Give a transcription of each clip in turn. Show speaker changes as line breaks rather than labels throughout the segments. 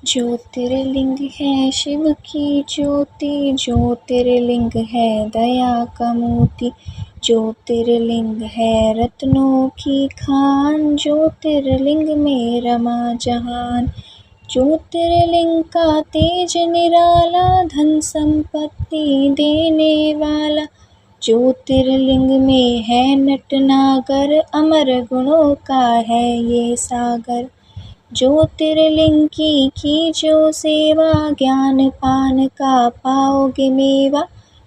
ज्योतिर्लिंग है शिव की ज्योति, ज्योतिर्लिंग है दया का मोती। ज्योतिर्लिंग है रत्नों की खान, ज्योतिर्लिंग में रमा जहान। ज्योतिर्लिंग का तेज निराला, धन संपत्ति देने वाला। ज्योतिर्लिंग में है नटनागर, अमर गुणों का है ये सागर। ज्योतिर्लिंग की जो सेवा, ज्ञान पान का पाओगे मेवा।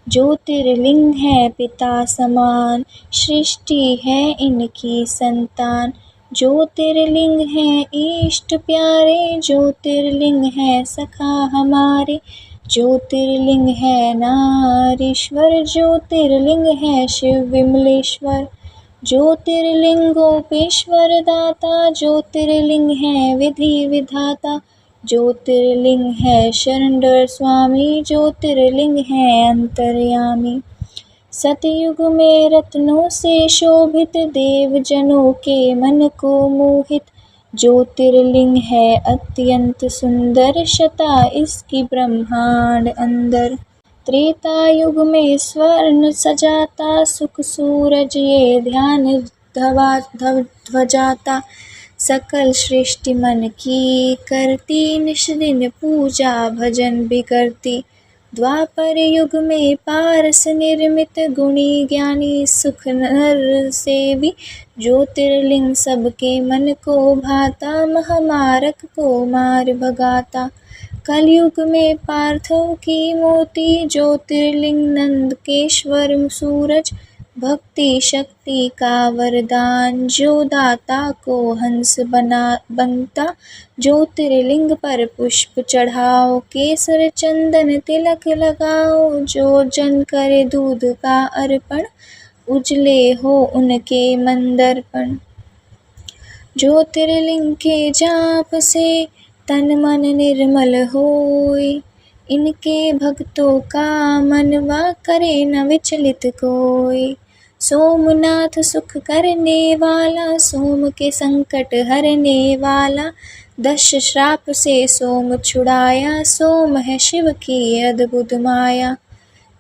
ज्योतिर्लिंग है पिता समान, सृष्टि है इनकी संतान। ज्योतिर्लिंग है इष्ट प्यारे, ज्योतिर्लिंग है सखा हमारे। ज्योतिर्लिंग है नारीश्वर, ज्योतिर्लिंग है शिव विमलेश्वर। ज्योतिर्लिंगोपेश्वर दाता, ज्योतिर्लिंग है विधि विधाता। ज्योतिर्लिंग है शरणधर स्वामी, ज्योतिर्लिंग है अंतर्यामी। सतयुग में रत्नों से शोभित, देवजनों के मन को मोहित। ज्योतिर्लिंग है अत्यंत सुंदर, शता इसकी ब्रह्मांड अंदर। त्रेता युग में स्वर्ण सजाता, सुख सूरज ये ध्यान ध्वजाता। सकल सृष्टि मन की करती, निश दिन पूजा भजन भी करती। द्वापर युग में पारस निर्मित, गुणी ज्ञानी सुख नर सेवी। ज्योतिर्लिंग सबके मन को भाता, महामारक को मार भगाता। कलयुग में पार्थव की मोती, ज्योतिर्लिंग नंदकेश्वर सूरज। भक्ति शक्ति का वरदान, जो दाता को हंस बनता। ज्योतिर्लिंग पर पुष्प चढ़ाओ, केसर चंदन तिलक लगाओ। जो जन करे दूध का अर्पण, उजले हो उनके मन दर्पण। ज्योतिर्लिंग के जाप से तन मन निर्मल होय, इनके भक्तों का मनवा करे न विचलित कोय। सोमनाथ सुख करने वाला, सोम के संकट हरने वाला। 10 श्राप से सोम छुड़ाया, सोम है शिव की अद्भुत माया।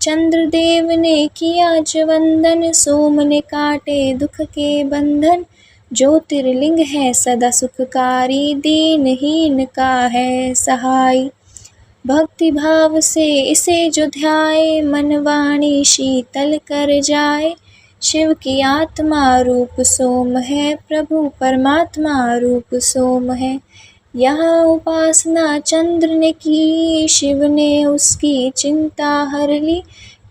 चंद्रदेव ने किया जो वंदन, सोम ने काटे दुख के बंधन। ज्योतिर्लिंग है सदा सुखकारी, दीनहीन का है सहाय। भक्ति भाव से इसे जो ध्याए, मन वाणी शीतल कर जाए। शिव की आत्मा रूप सोम है, प्रभु परमात्मा रूप सोम है। यहाँ उपासना चंद्र ने की, शिव ने उसकी चिंता हर ली।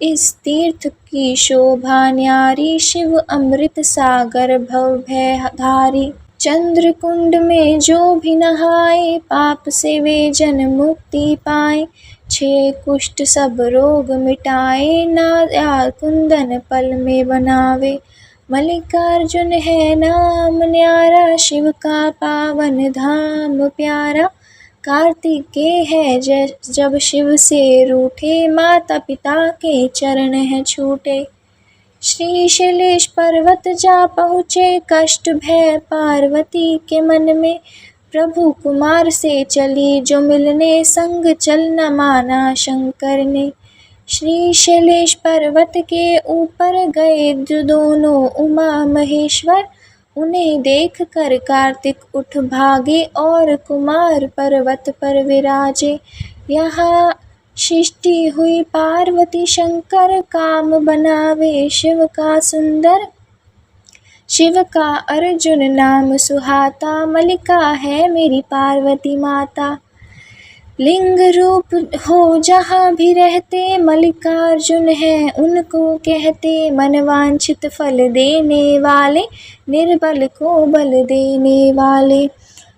इस तीर्थ की शोभा न्यारी, शिव अमृत सागर भव भयधारी। चंद्र कुंड में जो भी नहाए, पाप से वे जन मुक्ति पाए। 6 कुष्ठ सब रोग मिटाए, नाया कुंदन पल में बनावे। मल्लिकार्जुन है नाम न्यारा, शिव का पावन धाम प्यारा। कार्तिकेय है जब शिव से रूठे, माता पिता के चरण है छूटे। श्रीशैलेश पर्वत जा पहुँचे, कष्ट भय पार्वती के मन में। प्रभु कुमार से चली जो मिलने, संग चल न माना शंकर ने। श्रीशैलेश पर्वत के ऊपर गए जो दोनों उमा महेश्वर। उन्हें देख कर कार्तिक उठ भागे, और कुमार पर्वत पर विराजे। यहाँ सृष्टि हुई पार्वती शंकर, काम बनावे शिव का सुंदर। शिव का अर्जुन नाम सुहाता, मल्लिका है मेरी पार्वती माता। लिंग रूप हो जहाँ भी रहते, मल्लिकार्जुन है उनको कहते। मनवांछित फल देने वाले, निर्बल को बल देने वाले।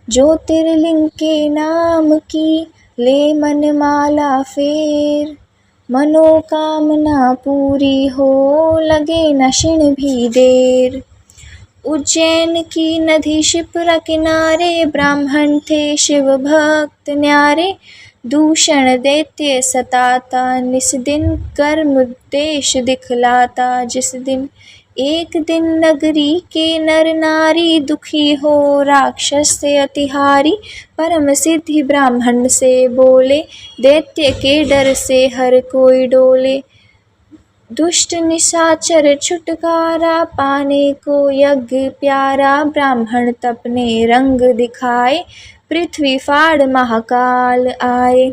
ज्योतिर्लिंग के नाम की ले मन माला फेर, मनोकामना पूरी हो लगे न क्षण भी देर। उज्जैन की नदी शिप्रा किनारे, ब्राह्मण थे शिव भक्त न्यारे। दूषण दैत्य सताता निस दिन, कर्म देश दिखलाता जिस दिन। एक दिन नगरी के नर नारी दुखी हो राक्षस से अतिहारी, परम सिद्धि ब्राह्मण से बोले, दैत्य के डर से हर कोई डोले। दुष्ट निशाचर छुटकारा पाने को यज्ञ प्यारा, ब्राह्मण तपने रंग दिखाए, पृथ्वी फाड़ महाकाल आए।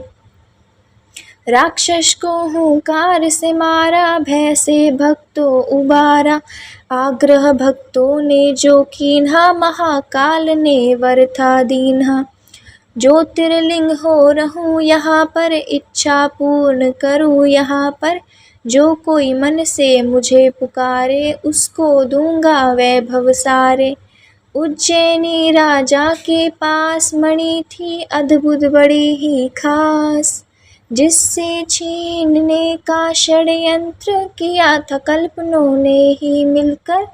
राक्षस को हुंकार से मारा, भय से भक्तों उबारा, आग्रह भक्तों ने जो कीन्हा, महाकाल ने वर था दीन्हा। ज्योतिर्लिंग हो रहूं यहाँ पर, इच्छा पूर्ण करूं यहाँ पर, जो कोई मन से मुझे पुकारे, उसको दूंगा वैभव सारे। उज्जैनी राजा के पास मणि थी अद्भुत बड़ी ही खास, जिससे छीनने का षड्यंत्र किया था कल्पनों ने ही मिलकर।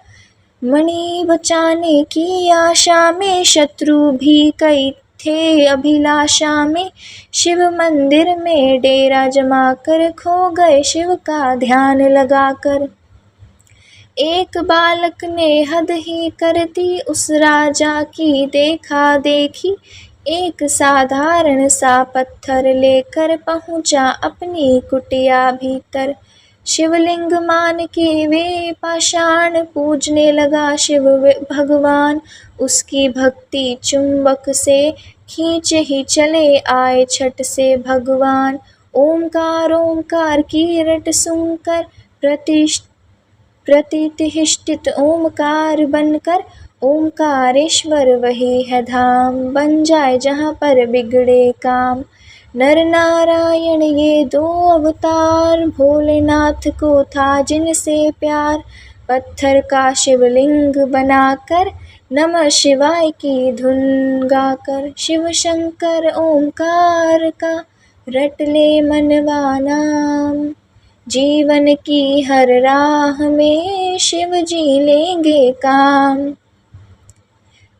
मणि बचाने की आशा में शत्रु भी कई थे अभिलाषा में, शिव मंदिर में डेरा जमाकर खो गए शिव का ध्यान लगाकर। एक बालक ने हद ही कर दी उस राजा की देखा देखी, एक साधारण सा पत्थर लेकर पहुँचा अपनी कुटिया भीतर। शिवलिंग मान के वे पाषाण पूजने लगा शिव भगवान, उसकी भक्ति चुंबक से खींच ही चले आए छठ से भगवान। ओंकार ओंकार की रट सुनकर प्रतिष्ठित ओंकार बनकर, ओंकारेश्वर वही है धाम, बन जाए जहाँ पर बिगड़े काम। नर नारायण ये दो अवतार, भोलेनाथ को था जिनसे प्यार, पत्थर का शिवलिंग बनाकर, नमः शिवाय की धुन गाकर। शिव शंकर ओंकार का रट ले मनवा नाम, जीवन की हर राह में शिव जी लेंगे काम।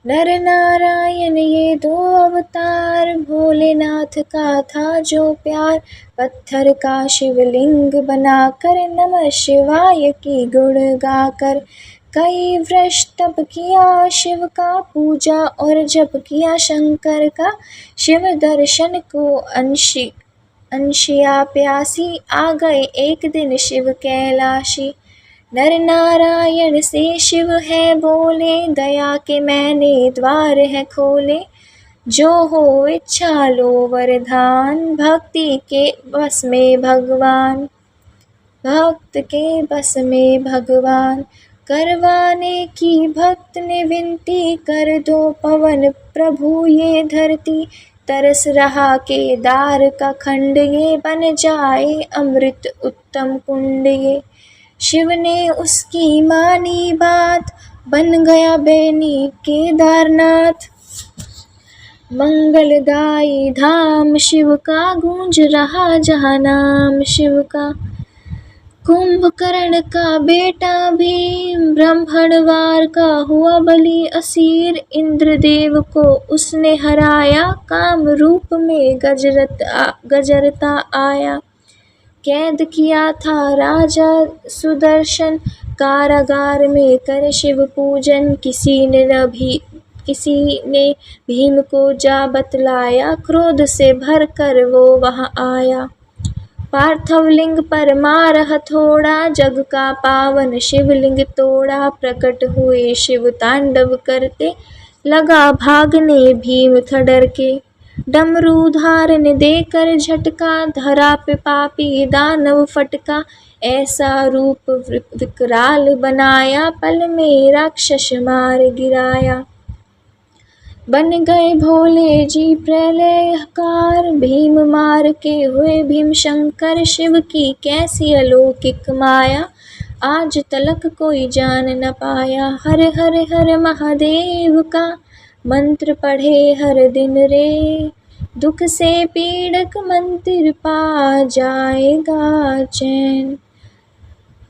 नर नारायण ये दो अवतार, भोलेनाथ का था जो प्यार, पत्थर का शिवलिंग बनाकर, नमः शिवाय की गुण गाकर। कई वर्ष तप किया शिव का पूजा और जप किया शंकर का, शिव दर्शन को अंशिया प्यासी, आ गए एक दिन शिव कैलाशी। नर नारायण से शिव है बोले, दया के मैंने द्वार है खोले, जो हो इच्छा लो वरदान, भक्ति के बस में भगवान, भक्त के बस में भगवान। करवाने की भक्त ने विनती, कर दो पवन प्रभु ये धरती, तरस रहा केदार का खंड, ये बन जाए अमृत उत्तम कुंड ये। शिव ने उसकी मानी बात, बन गया बेनी केदारनाथ, मंगलदायी धाम शिव का, गूंज रहा जहाँ नाम शिव का। कुंभकर्ण का बेटा भीम, ब्राह्मणवार का हुआ बलि असीर, इंद्रदेव को उसने हराया, काम रूप में गजरता आया। कैद किया था राजा सुदर्शन, कारागार में कर शिव पूजन, किसी ने भीम को जा बतलाया, क्रोध से भर कर वो वहाँ आया। पार्थवलिंग पर मार हथौड़ा, जग का पावन शिवलिंग तोड़ा, प्रकट हुए शिव तांडव करते, लगा भागने भीम था डर के। डमरू धारण देकर झटका, धरा पे पापी दानव फटका, ऐसा रूप विकराल बनाया, पल में राक्षस मार गिराया। बन गए भोले जी प्रलयकार, भीम मार के हुए भीम शंकर, शिव की कैसी अलौकिक माया, आज तलक कोई जान न पाया। हर हर हर महादेव का मंत्र पढ़े हर दिन रे, दुख से पीड़क मंदिर पा जाएगा चैन।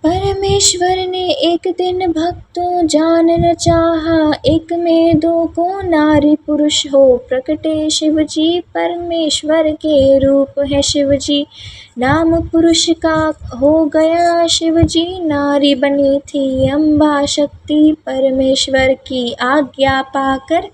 परमेश्वर ने एक दिन भक्तों जान न चाहा, एक में दो को नारी पुरुष हो प्रकटे शिव जी। परमेश्वर के रूप है शिव जी, नाम पुरुष का हो गया शिव जी। नारी बनी थी अम्बा शक्ति, परमेश्वर की आज्ञा पाकर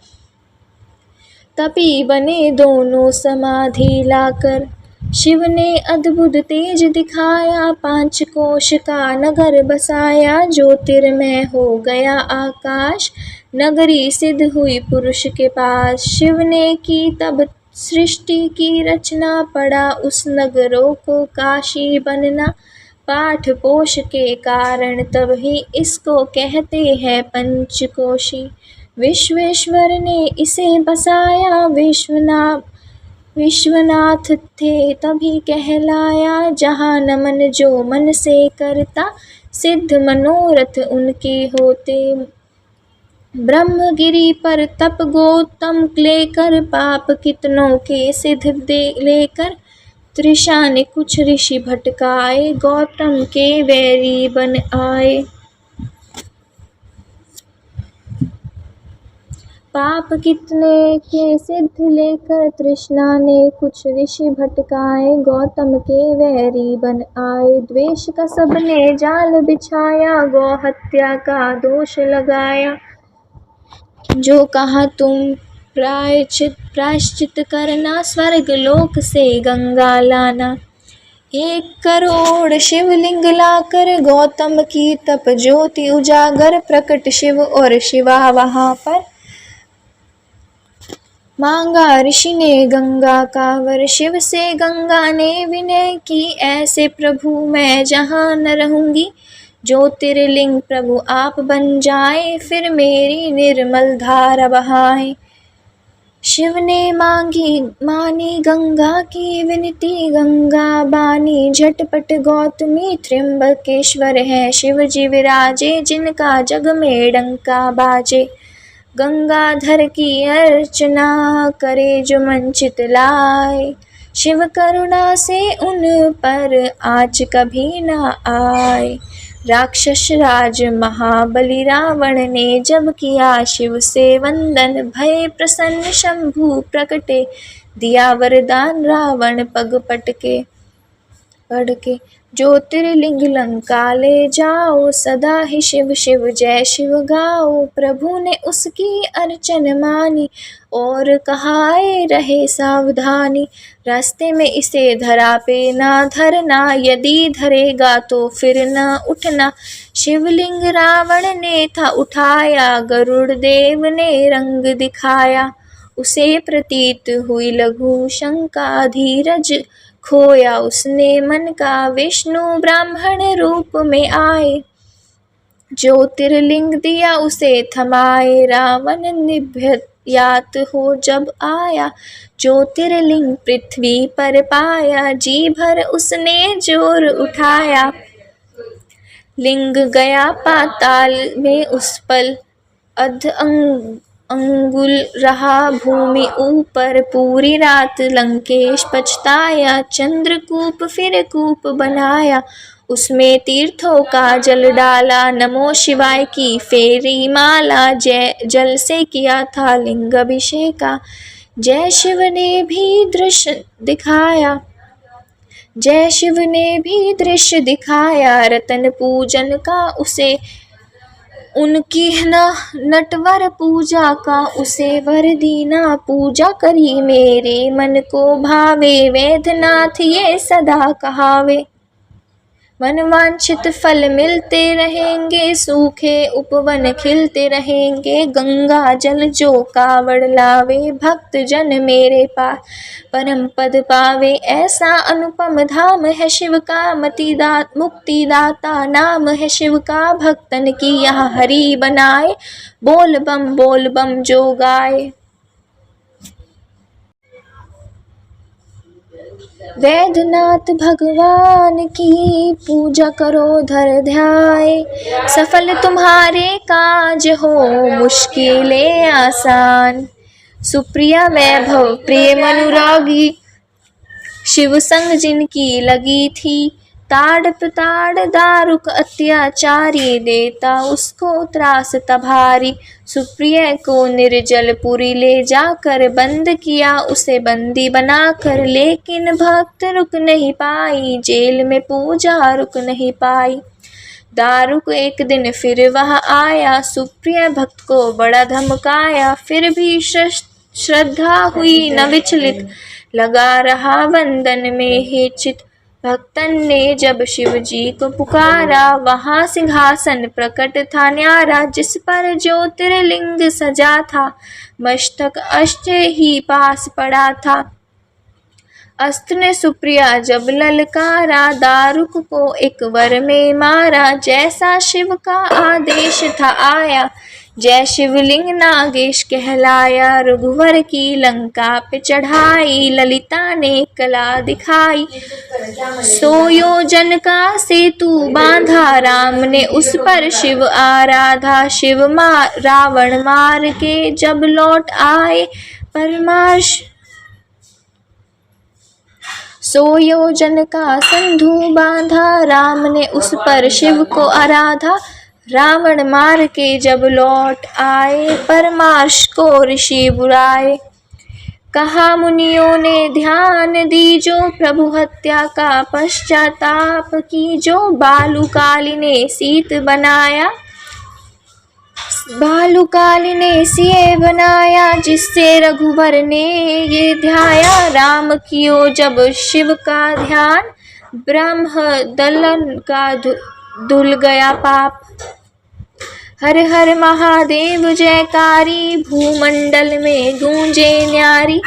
तपी बने दोनों समाधि लाकर। शिव ने अद्भुत तेज दिखाया, 5 कोश का नगर बसाया। ज्योतिर्मय हो गया आकाश, नगरी सिद्ध हुई पुरुष के पास। शिव ने की तब सृष्टि की रचना, पड़ा उस नगरों को काशी बनना। पाठ पोष के कारण तब ही इसको कहते हैं पंचकोशी। विश्वेश्वर ने इसे बसाया, विश्वनाथ थे तभी कहलाया। जहाँ नमन जो मन से करता, सिद्ध मनोरथ उनके होते। ब्रह्मगिरि पर तप गौतम लेकर, पाप कितनों के सिद्ध लेकर। तृषा ने कुछ ऋषि भटकाए, गौतम के वैरी बन आए। पाप कितने के सिद्ध लेकर, तृष्णा ने कुछ ऋषि भटकाए। गौतम के वैरी बन आए, द्वेष का सबने जाल बिछाया। गौ हत्या का दोष लगाया, जो कहा तुम प्रायश्चित करना। स्वर्ग लोक से गंगा लाना, 1 करोड़ शिवलिंग लाकर। गौतम की तप ज्योति उजागर, प्रकट शिव और शिवा वहाँ पर। मांगा ऋषि ने गंगा का वर, शिव से गंगा ने विनय की। ऐसे प्रभु मैं जहाँ न रहूँगी, ज्योतिर्लिंग प्रभु आप बन जाए। फिर मेरी निर्मल धारा बहाए। शिव ने मानी गंगा की विनती, गंगा बानी झटपट गौतमी। त्र्यंबकेश्वर है शिव जी विराजे, जिनका जग में डंका बाजे। गंगाधर की अर्चना करे जो मन चितलाए, शिव करुणा से उन पर आँच कभी ना आए। राक्षस राज महाबली रावण ने जब किया शिव से वंदन, भय प्रसन्न शंभु प्रकटे, दिया वरदान रावण पग पटके। ज्योतिर्लिंग लंका ले जाओ, सदा ही शिव शिव जय शिव गाओ। प्रभु ने उसकी अर्चन मानी, और कहाए रहे सावधानी। रास्ते में इसे धरा पे ना धरना, यदि धरेगा तो फिर ना उठना। शिवलिंग रावण ने था उठाया, गरुड़ देव ने रंग दिखाया। उसे प्रतीत हुई लघु शंका, धीरज खोया उसने मन का। विष्णु ब्राह्मण रूप में आए, ज्योतिर्लिंग दिया उसे थमाए। रावण निभ्यात हो जब आया, ज्योतिर्लिंग पृथ्वी पर पाया। जी भर उसने जोर उठाया, लिंग गया पाताल में उस पल। अंगुल रहा भूमि ऊपर, पूरी रात लंकेश पछताया। चंद्रकूप फिर कूप बनाया, उसमें तीर्थों का जल डाला। नमो शिवाय की फेरी माला, जल से किया था लिंग अभिषेका। जय शिव ने भी दृश्य दिखाया, जय शिव ने भी दृश्य दिखाया। रतन पूजन का उसे उनकी नटवर पूजा का उसे वर दीना। पूजा करी मेरे मन को भावे, वेदनाथ ये सदा कहावे। मनवांछित फल मिलते रहेंगे, सूखे उपवन खिलते रहेंगे। गंगा जल जो कावड़ लावे, भक्त जन मेरे पास परम पद पावे। ऐसा अनुपम धाम है शिव का, मुक्तिदाता नाम है शिव का। भक्तन की यहाँ हरि बनाए, बोल बम जो गाए। वैद्यनाथ भगवान की पूजा करो धर ध्याय, सफल तुम्हारे काज हो मुश्किलें आसान। सुप्रिया वैभव प्रेम अनुरागी, शिव संग जिनकी लगी थी। ताड़ दारुक अत्याचारी, देता उसको त्रास तभारी। सुप्रिय को निर्जलपुरी ले जाकर बंद किया उसे बंदी बनाकर, लेकिन भक्त रुक नहीं पाई, जेल में पूजा रुक नहीं पाई। दारुक एक दिन फिर वहाँ आया, सुप्रिय भक्त को बड़ा धमकाया, फिर भी श्रद्धा हुई न विचलित, लगा रहा वंदन में ही चित। भक्तन ने जब शिव जी को पुकारा, वहाँ सिंहासन प्रकट था न्यारा, जिस पर ज्योतिर्लिंग सजा था, मस्तक अष्ट ही पास पड़ा था। अस्त्र ने सुप्रिया जब ललकारा, दारुक को एक वर में मारा, जैसा शिव का आदेश था आया, जय शिवलिंग नागेश कहलाया। रघुवर की लंका पे चढ़ाई, ललिता ने कला दिखाई, 100 योजन का सेतु बांधा, राम ने उस पर शिव आराधा। शिव रावण मार के जब लौट आए, परमार्श 100 योजन का संधु बांधा, राम ने उस पर शिव को आराधा। रावण मार के जब लौट आए, परमार्श को ऋषि बुलाए। कहा मुनियों ने ध्यान दीजो, प्रभु हत्या का पश्चाताप कीजो। बालूकाली ने सीत बनाया, बालूकाली ने सिए बनाया, जिससे रघुवर ने ये ध्याया। राम कियो जब शिव का ध्यान, ब्रह्म दलन का धुल गया पाप। हर हर महादेव जयकारी, भूमंडल में गूंजे न्यारी।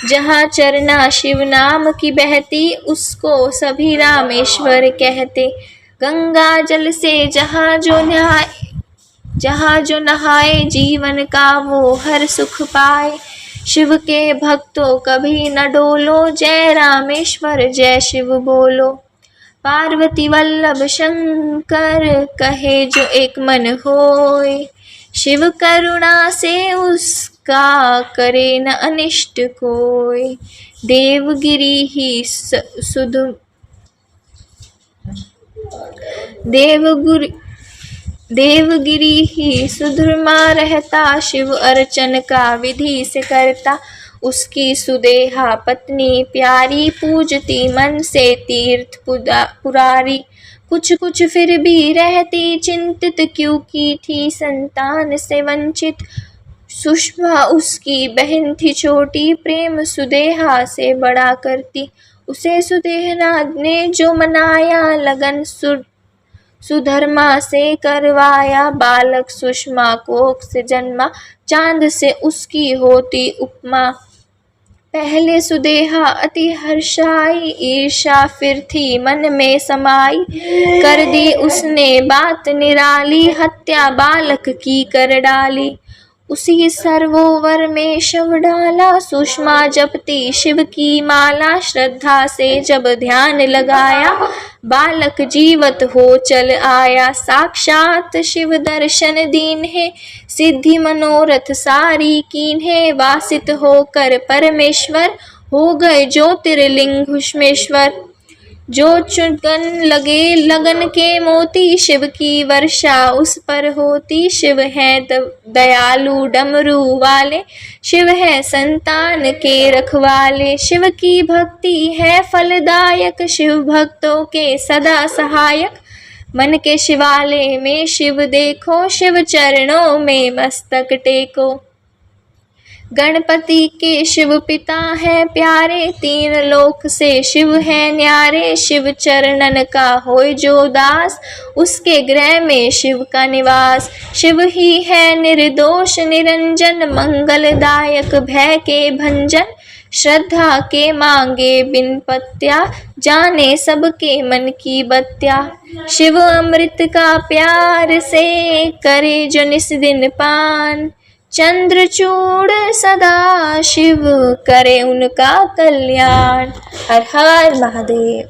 जहाँ चरना शिव नाम की बहती, उसको सभी रामेश्वर कहते। गंगा जल से जहाँ जो नहाए, जीवन का वो हर सुख पाए। शिव के भक्तों कभी न डोलो, जय रामेश्वर जय शिव बोलो। पार्वती वल्लभ शंकर, कहे जो एक मन होय, शिव करुणा से उसका करे न अनिष्ट कोय। देवगिरी ही सुधर्मा रहता, शिव अर्चन का विधि से करता। उसकी सुदेहा पत्नी प्यारी, पूजती मन से तीर्थ पुरारी। कुछ फिर भी रहती चिंतित, क्योंकि थी संतान से वंचित। सुषमा उसकी बहन थी छोटी, प्रेम सुदेहा से बड़ा करती। उसे सुदेहा ने जो मनाया, लगन सुधर्मा से करवाया। बालक सुषमा कोख से जन्मा, चांद से उसकी होती उपमा। पहले सुदेहा अति हर्षाई, ईर्षा फिर थी मन में समाई। कर दी उसने बात निराली, हत्या बालक की कर डाली। उसी सरोवर में शव डाला, सुषमा जपती शिव की माला। श्रद्धा से जब ध्यान लगाया, बालक जीवत हो चल आया। साक्षात शिव दर्शन दीन्हे, सिद्धि मनोरथ सारी कीन्हे। वासित होकर परमेश्वर, हो गए ज्योतिर्लिंग घुष्मेश्वर। जो चुगन लगे लगन के मोती, शिव की वर्षा उस पर होती। शिव है दयालु डमरू वाले, शिव है संतान के रखवाले। शिव की भक्ति है फलदायक, शिव भक्तों के सदा सहायक। मन के शिवालय में शिव देखो, शिव चरणों में मस्तक टेको। गणपति के शिव पिता है प्यारे, 3 लोक से शिव है न्यारे। शिव चरणन का होय जो दास, उसके गृह में शिव का निवास। शिव ही है निर्दोष निरंजन, मंगलदायक भय के भंजन। श्रद्धा के मांगे बिन पत्या, जाने सबके मन की बत्या। शिव अमृत का प्यार से, करे जो निस दिन पान। चंद्रचूड़ सदा शिव, करे उनका कल्याण। हर हर महादेव।